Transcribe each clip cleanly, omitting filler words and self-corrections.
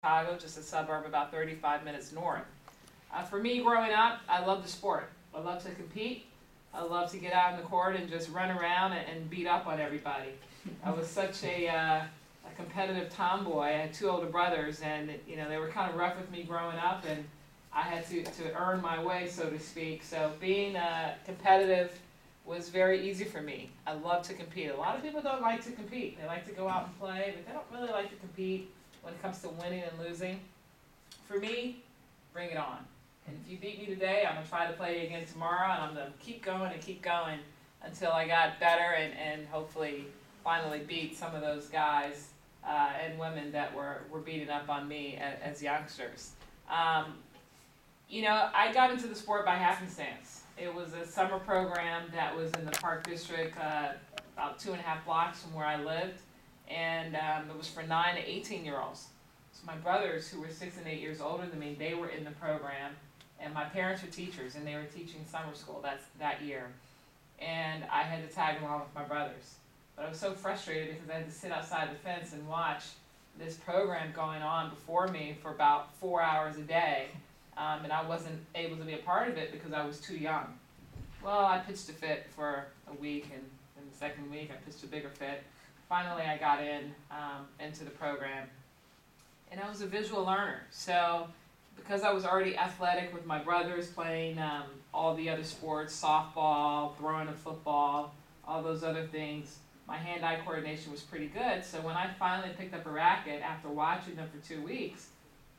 Chicago, just a suburb about 35 minutes north. For me, growing up, I loved the sport. I love to compete. I love to get out in the court and just run around and beat up on everybody. I was such a competitive tomboy. I had two older brothers, and they were kind of rough with me growing up, and I had to earn my way, so to speak. So being competitive was very easy for me. I love to compete. A lot of people don't like to compete. They like to go out and play, but they don't really like to compete when it comes to winning and losing. For me, bring it on. And if you beat me today, I'm going to try to play you again tomorrow, and I'm going to keep going until I got better and hopefully finally beat some of those guys and women that were beating up on me as youngsters. I got into the sport by happenstance. It was a summer program that was in the Park District, about 2.5 blocks from where I lived, and it was for 9 to 18-year-olds. So my brothers, who were 6 and 8 years older than me, they were in the program, and my parents were teachers, and they were teaching summer school that year. And I had to tag along with my brothers. But I was so frustrated because I had to sit outside the fence and watch this program going on before me for about 4 hours a day, and I wasn't able to be a part of it because I was too young. Well, I pitched a fit for a week, and in the second week I pitched a bigger fit. Finally, I got into the program, and I was a visual learner. So because I was already athletic with my brothers playing all the other sports, softball, throwing a football, all those other things, my hand-eye coordination was pretty good. So when I finally picked up a racket after watching them for 2 weeks,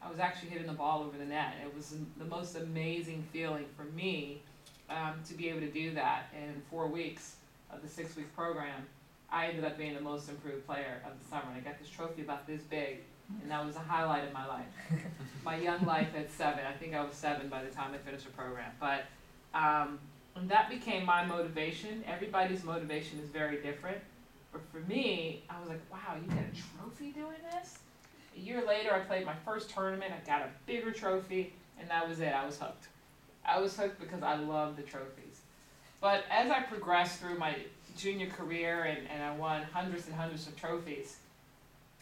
I was actually hitting the ball over the net. It was the most amazing feeling for me to be able to do that. And in 4 weeks of the 6-week program, I ended up being the most improved player of the summer. I got this trophy about this big, and that was a highlight of my life. My young life at 7. I think I was 7 by the time I finished the program. But and that became my motivation. Everybody's motivation is very different. But for me, I was like, wow, you get a trophy doing this? A year later, I played my first tournament. I got a bigger trophy, and that was it. I was hooked. I was hooked because I love the trophies. But as I progressed through my junior career and I won hundreds and hundreds of trophies,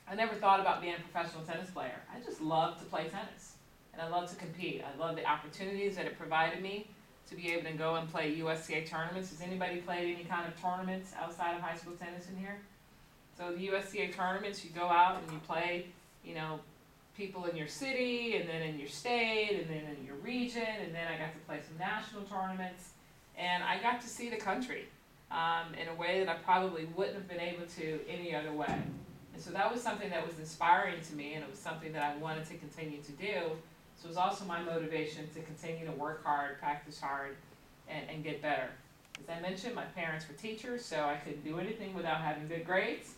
I never thought about being a professional tennis player. I just loved to play tennis, and I loved to compete. I loved the opportunities that it provided me to be able to go and play USCA tournaments. Has anybody played any kind of tournaments outside of high school tennis in here? So the USCA tournaments, you go out and you play, people in your city, and then in your state, and then in your region, and then I got to play some national tournaments, and I got to see the country in a way that I probably wouldn't have been able to any other way. And so that was something that was inspiring to me, and it was something that I wanted to continue to do. So it was also my motivation to continue to work hard, practice hard, and get better. As I mentioned, my parents were teachers, so I couldn't do anything without having good grades.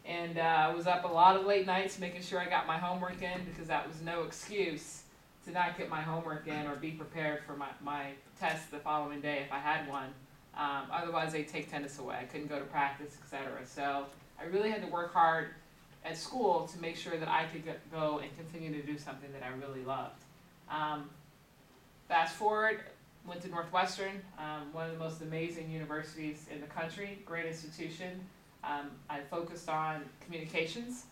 And I was up a lot of late nights making sure I got my homework in, because that was no excuse to not get my homework in or be prepared for my test the following day if I had one. Otherwise, they'd take tennis away. I couldn't go to practice, etc. So I really had to work hard at school to make sure that I could go and continue to do something that I really loved. Fast forward, went to Northwestern, one of the most amazing universities in the country, great institution. I focused on communications,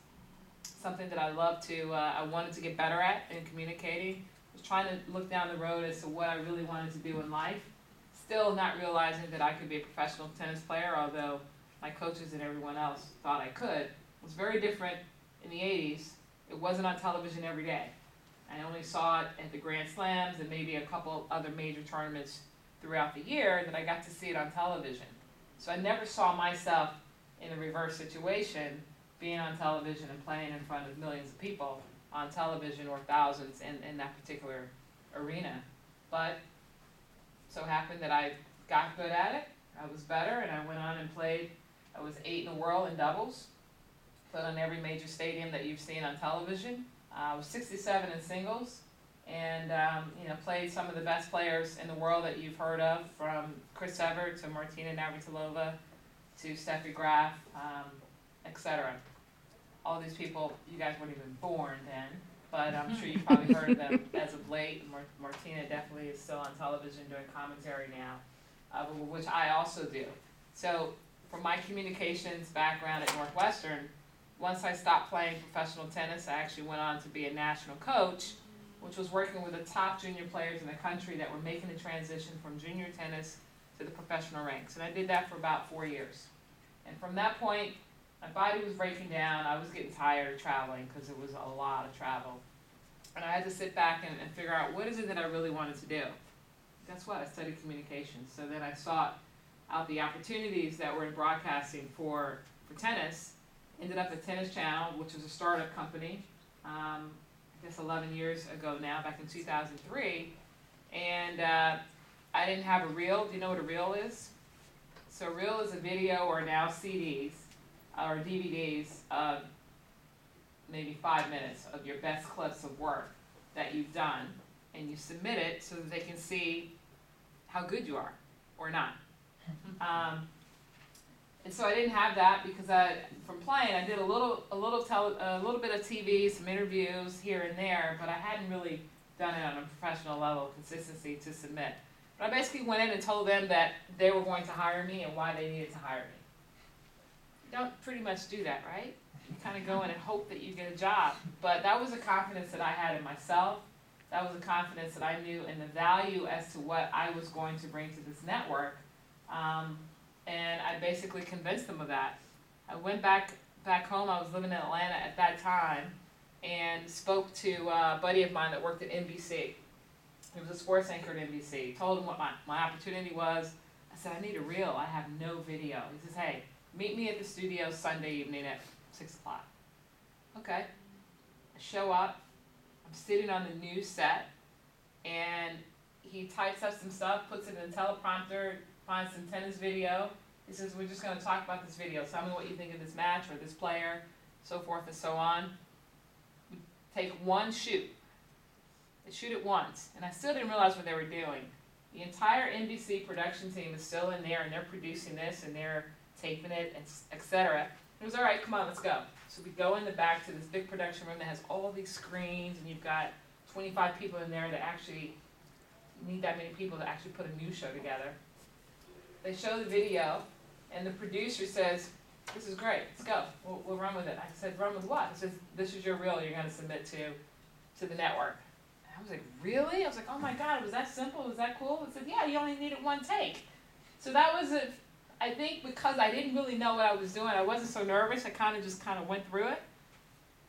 something that I wanted to get better at in communicating. I was trying to look down the road as to what I really wanted to do in life, still not realizing that I could be a professional tennis player, although my coaches and everyone else thought I could. It was very different in the 80s. It wasn't on television every day. I only saw it at the Grand Slams and maybe a couple other major tournaments throughout the year that I got to see it on television. So I never saw myself in a reverse situation, being on television and playing in front of millions of people on television, or thousands in that particular arena. But so happened that I got good at it, I was better, and I went on and played. I was 8 in the world in doubles, played on every major stadium that you've seen on television. I was 67 in singles, and played some of the best players in the world that you've heard of, from Chris Evert to Martina Navratilova to Steffi Graf, etc. All these people, you guys weren't even born then, but I'm sure you've probably heard of them as of late. Martina definitely is still on television doing commentary now, which I also do. So from my communications background at Northwestern, once I stopped playing professional tennis, I actually went on to be a national coach, which was working with the top junior players in the country that were making the transition from junior tennis to the professional ranks. And I did that for about 4 years. And from that point, my body was breaking down. I was getting tired of traveling because it was a lot of travel. And I had to sit back and figure out, what is it that I really wanted to do? Guess what? I studied communications. So then I sought out the opportunities that were in broadcasting for tennis. Ended up at Tennis Channel, which was a startup company, I guess 11 years ago now, back in 2003. And I didn't have a reel. Do you know what a reel is? So a reel is a video, or now CDs or DVDs of maybe 5 minutes of your best clips of work that you've done, and you submit it so that they can see how good you are or not. And so I didn't have that because from playing, I did a little bit of TV, some interviews here and there, but I hadn't really done it on a professional level, consistency to submit. But I basically went in and told them that they were going to hire me and why they needed to hire me. You don't pretty much do that, right? You kind of go in and hope that you get a job. But that was a confidence that I had in myself. That was a confidence that I knew in the value as to what I was going to bring to this network. And I basically convinced them of that. I went back home. I was living in Atlanta at that time, and spoke to a buddy of mine that worked at NBC. He was a sports anchor at NBC. Told him what my opportunity was. I said, I need a reel. I have no video. He says, hey, meet me at the studio Sunday evening at 6 o'clock. Okay. I show up. I'm sitting on the news set, and he types up some stuff, puts it in a teleprompter, finds some tennis video. He says, we're just going to talk about this video. Tell me what you think of this match or this player, so forth and so on. We take one shoot. They shoot it once, and I still didn't realize what they were doing. The entire NBC production team is still in there, and they're producing this, and they're taping it, and etc. It was, all right, come on, let's go. So we go in the back to this big production room that has all these screens, and you've got 25 people in there that actually need that many people to actually put a news show together. They show the video, and the producer says, this is great, let's go, we'll run with it. I said, run with what? He says, this is your reel you're going to submit to the network. And I was like, really? I was like, oh my God, was that simple? Was that cool? He said, yeah, you only needed one take. So that was I think because I didn't really know what I was doing, I wasn't so nervous, I kind of went through it.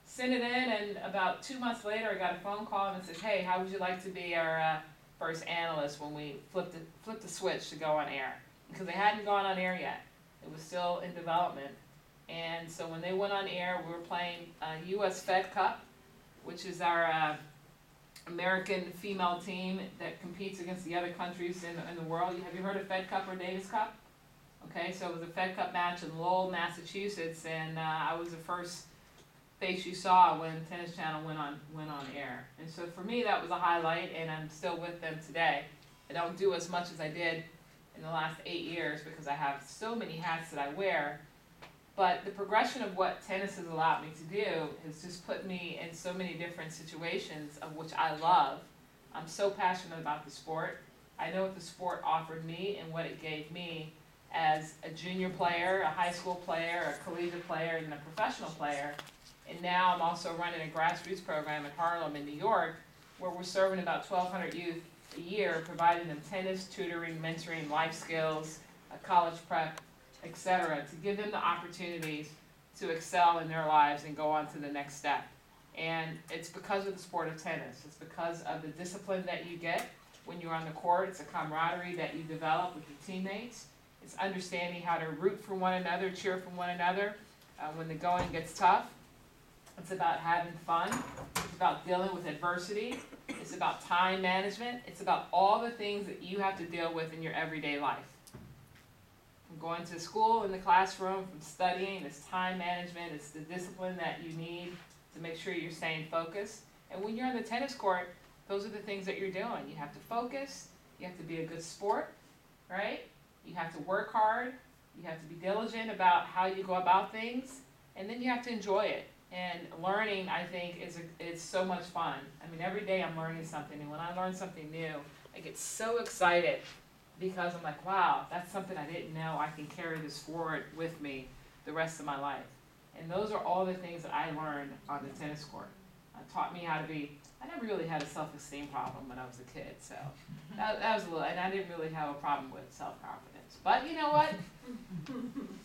Sent it in, and about 2 months later, I got a phone call and it said, hey, how would you like to be our first analyst when we flipped the switch to go on air? Because they hadn't gone on air yet. It was still in development. And so when they went on air, we were playing U.S. Fed Cup, which is our American female team that competes against the other countries in the world. Have you heard of Fed Cup or Davis Cup? Okay, so it was a Fed Cup match in Lowell, Massachusetts, and I was the first face you saw when Tennis Channel went on air. And so for me, that was a highlight, and I'm still with them today. I don't do as much as I did in the last 8 years because I have so many hats that I wear. But the progression of what tennis has allowed me to do has just put me in so many different situations of which I love. I'm so passionate about the sport. I know what the sport offered me and what it gave me as a junior player, a high school player, a collegiate player, and a professional player. And now I'm also running a grassroots program in Harlem in New York where we're serving about 1,200 youth a year, providing them tennis, tutoring, mentoring, life skills, college prep, etc., to give them the opportunities to excel in their lives and go on to the next step. And it's because of the sport of tennis. It's because of the discipline that you get when you're on the court. It's a camaraderie that you develop with your teammates. It's understanding how to root for one another, cheer for one another when the going gets tough. It's about having fun. It's about dealing with adversity. It's about time management. It's about all the things that you have to deal with in your everyday life. From going to school in the classroom, from studying, it's time management, it's the discipline that you need to make sure you're staying focused. And when you're on the tennis court, those are the things that you're doing. You have to focus, you have to be a good sport, right? You have to work hard, you have to be diligent about how you go about things, and then you have to enjoy it. And learning, I think, is so much fun. I mean, every day I'm learning something, and when I learn something new, I get so excited because I'm like, wow, that's something I didn't know. I can carry this forward with me the rest of my life. And those are all the things that I learned on the tennis court. It taught me how to be, I never really had a self-esteem problem when I was a kid, so that was a little, and I didn't really have a problem with self-confidence. But you know what?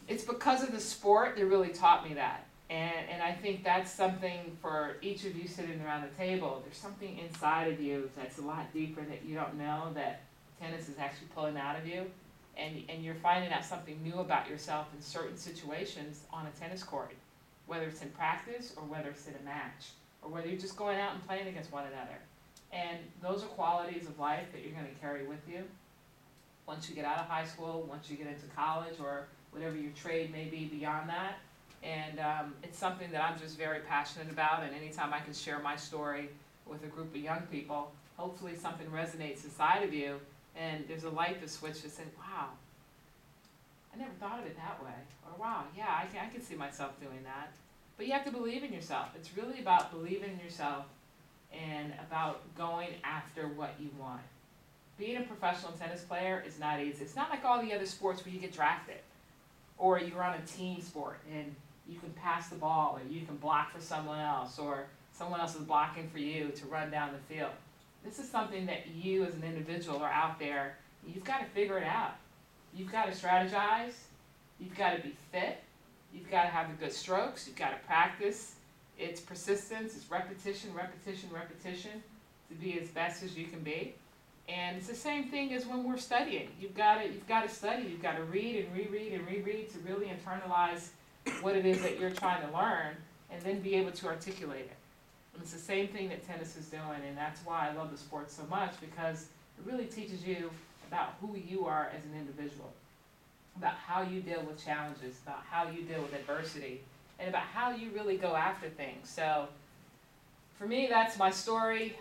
It's because of the sport that really taught me that. And I think that's something for each of you sitting around the table. There's something inside of you that's a lot deeper that you don't know that tennis is actually pulling out of you. And you're finding out something new about yourself in certain situations on a tennis court, whether it's in practice or whether it's in a match, or whether you're just going out and playing against one another. And those are qualities of life that you're going to carry with you once you get out of high school, once you get into college, or whatever your trade may be beyond that. And it's something that I'm just very passionate about, and anytime I can share my story with a group of young people, hopefully something resonates inside of you, and there's a light to switch that says, wow, I never thought of it that way, or wow, yeah, I can see myself doing that. But you have to believe in yourself. It's really about believing in yourself and about going after what you want. Being a professional tennis player is not easy. It's not like all the other sports where you get drafted, or you're on a team sport and you can pass the ball, or you can block for someone else, or someone else is blocking for you to run down the field. This is something that you as an individual are out there, you've got to figure it out. You've got to strategize, you've got to be fit, you've got to have the good strokes, you've got to practice. It's persistence, it's repetition, repetition, repetition to be as best as you can be. And it's the same thing as when we're studying. You've got to study, you've got to read and reread and reread to really internalize what it is that you're trying to learn, and then be able to articulate it. And it's the same thing that tennis is doing, and that's why I love the sport so much, because it really teaches you about who you are as an individual, about how you deal with challenges, about how you deal with adversity, and about how you really go after things. So for me, that's my story.